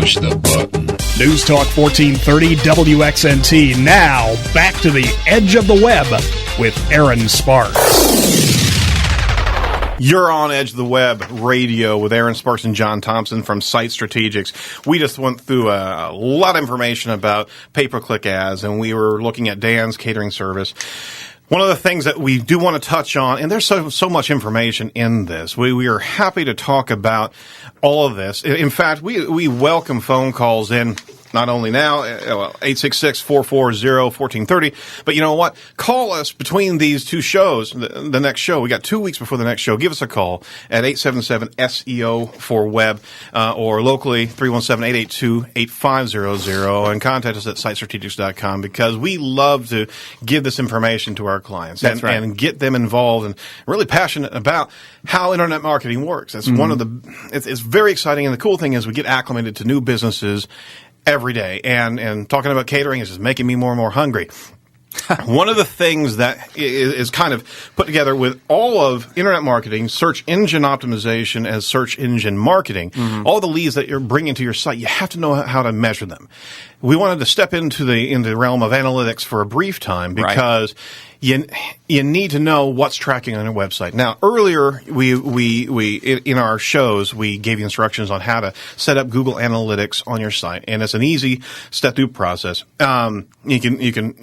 push the button. News Talk 1430 WXNT. Now, back to the edge of the web with Aaron Sparks. You're on Edge of the Web Radio with Aaron Sparks and John Thompson from Site Strategics. We just went through a lot of information about pay-per-click ads, and we were looking at Dan's catering service. One of the things that we do want to touch on, and there's so much information in this, we are happy to talk about all of this. In fact, we welcome phone calls in. Not only now, 866-440-1430, but you know what? Call us between these two shows, the next show. We got 2 weeks before the next show. Give us a call at 877-SEO-4-WEB, or locally, 317-882-8500, and contact us at sitestrategics.com, because we love to give this information to our clients. That's right. And get them involved and really passionate about how internet marketing works. That's one of it's very exciting, and the cool thing is we get acclimated to new businesses every day, and talking about catering is just making me more and more hungry. One of the things that is kind of put together with all of internet marketing, search engine optimization as search engine marketing, all the leads that you're bringing to your site, you have to know how to measure them. We wanted to step into the realm of analytics for a brief time, because you need to know what's tracking on your website. Now, earlier we in our shows we gave you instructions on how to set up Google Analytics on your site, and it's an easy step-through process. You can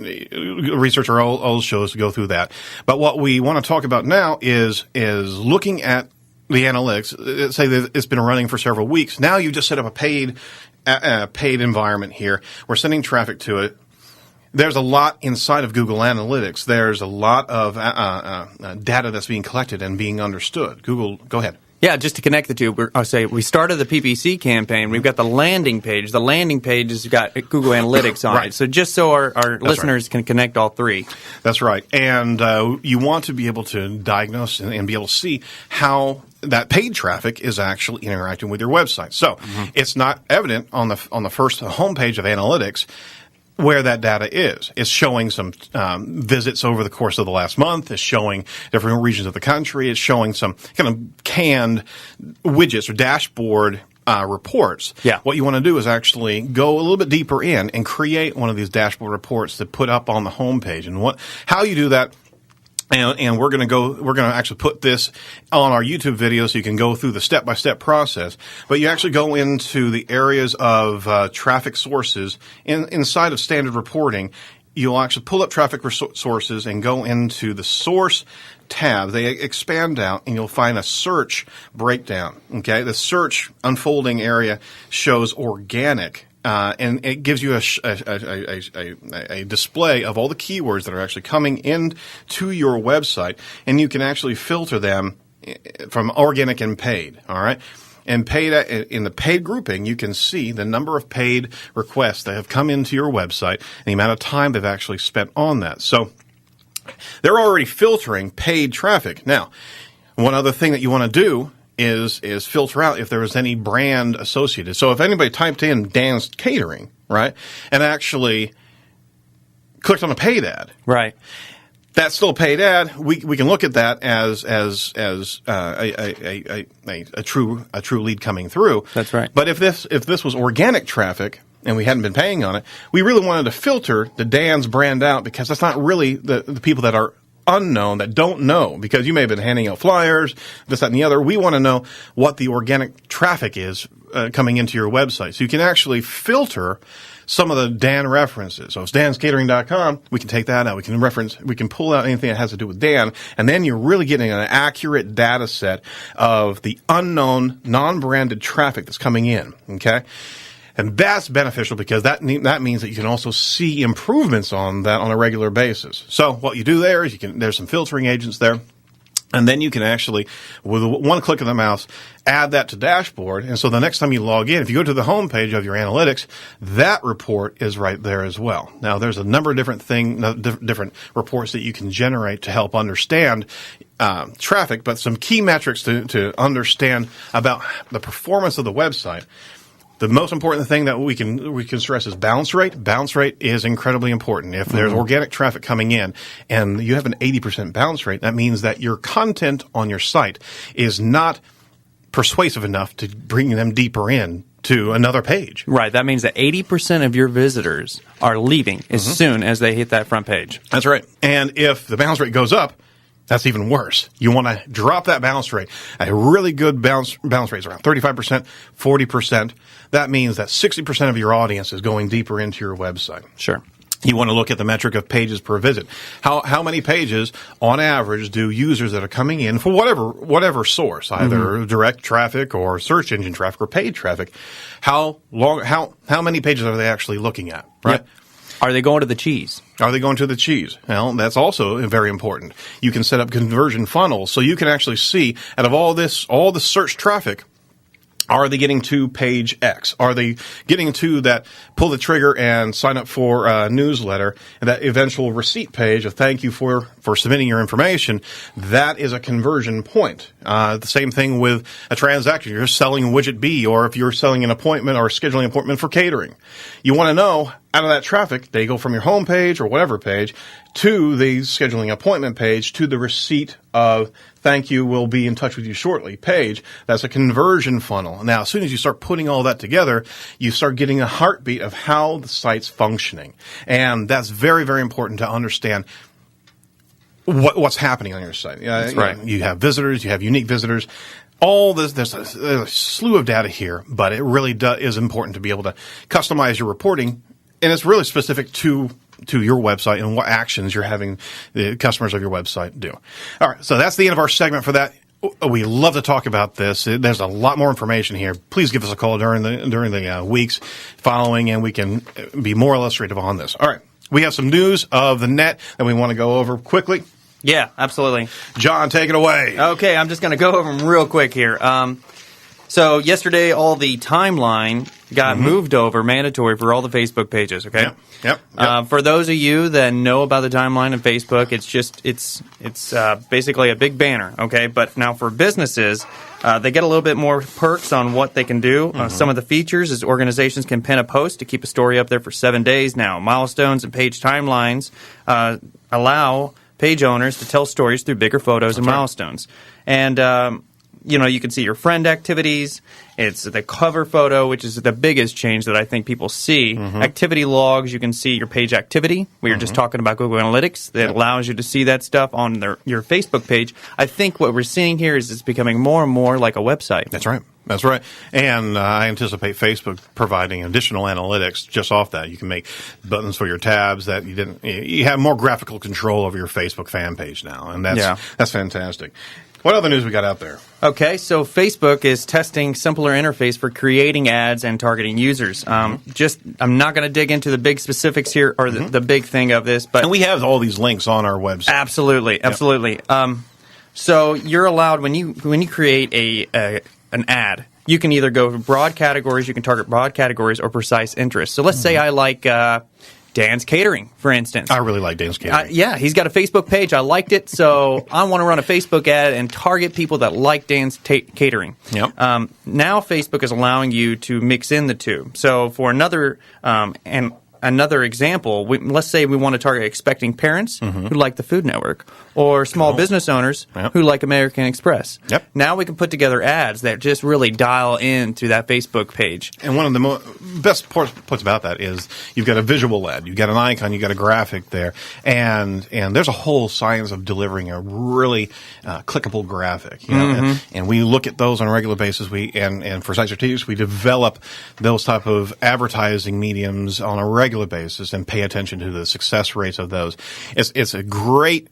research our old shows to go through that. But what we want to talk about now is looking at the analytics. Say that it's been running for several weeks. Now you just set up a paid environment here. We're sending traffic to it. There's a lot inside of Google Analytics. There's a lot of data that's being collected and being understood. Google, go ahead. Yeah, just to connect the two, we started the PPC campaign. We've got the landing page. The landing page has got Google Analytics on it. So just so our listeners can connect all three. That's right. And you want to be able to diagnose and be able to see how that paid traffic is actually interacting with your website. So it's not evident on the first homepage of Analytics where that data is. It's showing some visits over the course of the last month. It's showing different regions of the country. It's showing some kind of canned widgets or dashboard reports. Yeah. What you want to do is actually go a little bit deeper in and create one of these dashboard reports to put up on the homepage. And how you do that. And we're going to actually put this on our YouTube video so you can go through the step-by-step process. But you actually go into the areas of traffic sources inside of standard reporting. You'll actually pull up traffic sources and go into the source tab. They expand out, and you'll find a search breakdown. Okay, the search unfolding area shows organic. And it gives you a display of all the keywords that are actually coming into your website, and you can actually filter them from organic and paid. All right, and paid in the paid grouping, you can see the number of paid requests that have come into your website and the amount of time they've actually spent on that. So they're already filtering paid traffic. Now, one other thing that you want to do is filter out if there was any brand associated. So if anybody typed in Dan's Catering, right, and actually clicked on a paid ad, right, that's still a paid ad. We can look at that as a true lead coming through. That's right. But if this was organic traffic and we hadn't been paying on it, we really wanted to filter the Dan's brand out, because that's not really the people that are unknown, that don't know, because you may have been handing out flyers, this, that, and the other. We want to know what the organic traffic is coming into your website. So you can actually filter some of the Dan references. So it's danscatering.com. We can take that out. We can pull out anything that has to do with Dan, and then you're really getting an accurate data set of the unknown, non-branded traffic that's coming in. Okay? And that's beneficial, because that means that you can also see improvements on that on a regular basis. So what you do there is there's some filtering agents there. And then you can actually, with one click of the mouse, add that to dashboard. And so the next time you log in, if you go to the home page of your analytics, that report is right there as well. Now, there's a number of different reports that you can generate to help understand traffic, but some key metrics to understand about the performance of the website. The most important thing that we can stress is bounce rate. Bounce rate is incredibly important. If there's organic traffic coming in and you have an 80% bounce rate, that means that your content on your site is not persuasive enough to bring them deeper in to another page. Right. That means that 80% of your visitors are leaving as soon as they hit that front page. That's right. And if the bounce rate goes up, that's even worse. You want to drop that bounce rate. A really good bounce rate is around 35%, 40%. That means that 60% of your audience is going deeper into your website. Sure. You want to look at the metric of pages per visit. How many pages, on average, do users that are coming in for whatever source, either direct traffic or search engine traffic or paid traffic, how many pages are they actually looking at, right? Yep. Are they going to the cheese? Are they going to the cheese? Well, that's also very important. You can set up conversion funnels so you can actually see out of all the search traffic, are they getting to page X? Are they getting to that pull the trigger and sign up for a newsletter and that eventual receipt page of thank you for submitting your information? That is a conversion point. The same thing with a transaction. You're selling widget B, or if you're selling an appointment or scheduling an appointment for catering. You want to know out of that traffic, they go from your home page or whatever page to the scheduling appointment page to the receipt of thank you, we'll be in touch with you shortly page. That's a conversion funnel. Now, as soon as you start putting all that together, you start getting a heartbeat of how the site's functioning. And that's very, very important to understand what's happening on your site. That's right. You have visitors, you have unique visitors. All this, there's a slew of data here, but it really is important to be able to customize your reporting. And it's really specific to your website and what actions you're having the customers of your website do. All right, so that's the end of our segment for that. We love to talk about this. There's a lot more information here. Please give us a call during the weeks following, and we can be more illustrative on this. All right, we have some news of the net that we want to go over quickly. Yeah, absolutely. John, take it away. Okay, I'm just going to go over them real quick here. So yesterday, all the timeline got moved over, mandatory for all the Facebook pages. Okay. Yep. For those of you that know about the timeline of Facebook, it's basically a big banner. Okay, but now for businesses, they get a little bit more perks on what they can do. Some of the features is organizations can pin a post to keep a story up there for 7 days now. Milestones and page timelines allow page owners to tell stories through bigger photos and milestones. And you can see your friend activities. It's the cover photo, which is the biggest change that I think people see. Activity logs, you can see your page activity. We were just talking about Google Analytics. That allows you to see that stuff on your Facebook page. I think what we're seeing here is it's becoming more and more like a website. That's right. That's right. And I anticipate Facebook providing additional analytics just off that. You can make buttons for your tabs that you have more graphical control over your Facebook fan page now. And that's fantastic. What other news we got out there? Okay, so Facebook is testing simpler interface for creating ads and targeting users. I'm not going to dig into the big specifics here or the big thing of this, but and we have all these links on our website. Absolutely. So you're allowed when you create an ad, you can either go broad categories, you can target broad categories or precise interests. So let's say I like Dan's Catering, for instance. I really like Dan's Catering. He's got a Facebook page. I liked it, so I want to run a Facebook ad and target people that like Dan's Catering. Yep. Now Facebook is allowing you to mix in the two. So for another example, let's say we want to target expecting parents who like the Food Network or small business owners who like American Express. Yep. Now we can put together ads that just really dial into that Facebook page. And one of the best parts about that is you've got a visual ad, you've got an icon, you've got a graphic there, and there's a whole science of delivering a really clickable graphic. And we look at those on a regular basis. And for Site Strategics, we develop those type of advertising mediums on a regular basis and pay attention to the success rates of those. It's a great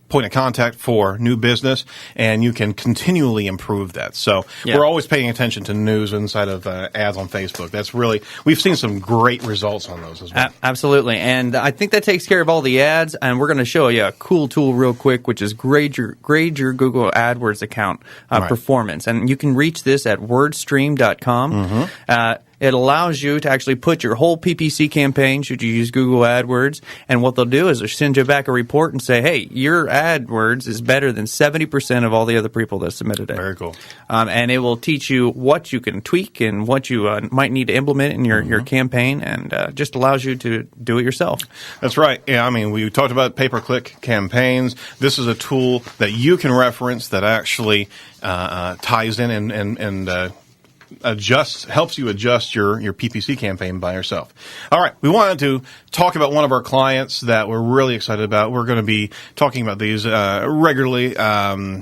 point of contact for new business, and you can continually improve that. So we're always paying attention to news inside of ads on Facebook. That's really, we've seen some great results on those as well. Absolutely. And I think that takes care of all the ads, and we're going to show you a cool tool real quick, which is grade your Google AdWords account performance. And you can reach this at wordstream.com. It allows you to actually put your whole PPC campaign, should you use Google AdWords, and what they'll do is they'll send you back a report and say, hey, your AdWords is better than 70% of all the other people that submitted it. Very cool. And it will teach you what you can tweak and what you might need to implement in your campaign, and just allows you to do it yourself. That's right. Yeah, I mean, we talked about pay-per-click campaigns. This is a tool that you can reference that actually ties in and helps you adjust your PPC campaign by yourself. All right, we wanted to talk about one of our clients that we're really excited about. We're going to be talking about these regularly.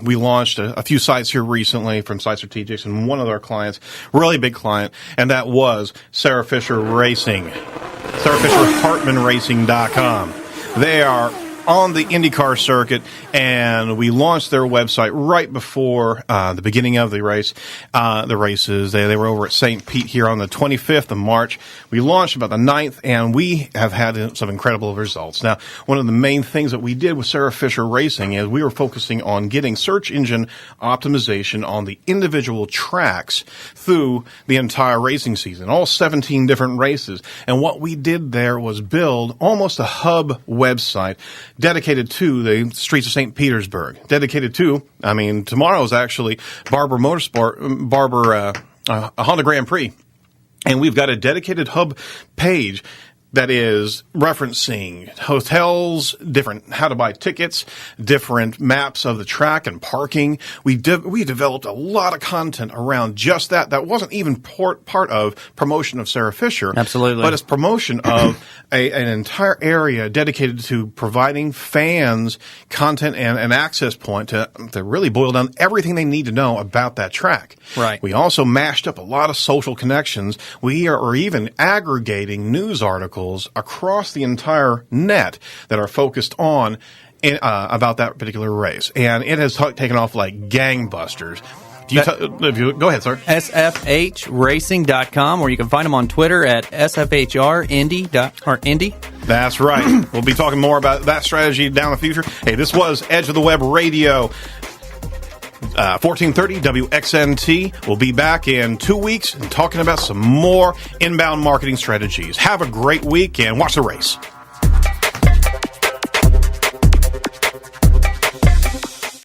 We launched a few sites here recently from Site Strategics, and one of our clients, really big client, and that was Sarah Fisher Racing. Sarah Fisher HartmanRacing.com. They are on the IndyCar circuit, and we launched their website right before the beginning of the races. They were over at St. Pete here on the 25th of March. We launched about the 9th, and we have had some incredible results. Now, one of the main things that we did with Sarah Fisher Racing is we were focusing on getting search engine optimization on the individual tracks through the entire racing season, all 17 different races. And what we did there was build almost a hub website dedicated to the streets of St. Petersburg, tomorrow is actually a Honda Grand Prix. And we've got a dedicated hub page that is referencing hotels, different how to buy tickets, different maps of the track and parking. We developed a lot of content around just that. That wasn't even part of promotion of Sarah Fisher. Absolutely. But it's promotion of an entire area dedicated to providing fans content and an access point to really boil down everything they need to know about that track. Right. We also mashed up a lot of social connections. We are even aggregating news articles across the entire net that are focused on about that particular race. And it has taken off like gangbusters. Go ahead, sir. SFHRacing.com, or you can find them on Twitter at SFHRIndy. That's right. We'll be talking more about that strategy down the future. Hey, this was Edge of the Web Radio. 1430 WXNT. We'll be back in 2 weeks and talking about some more inbound marketing strategies. Have a great week and watch the race.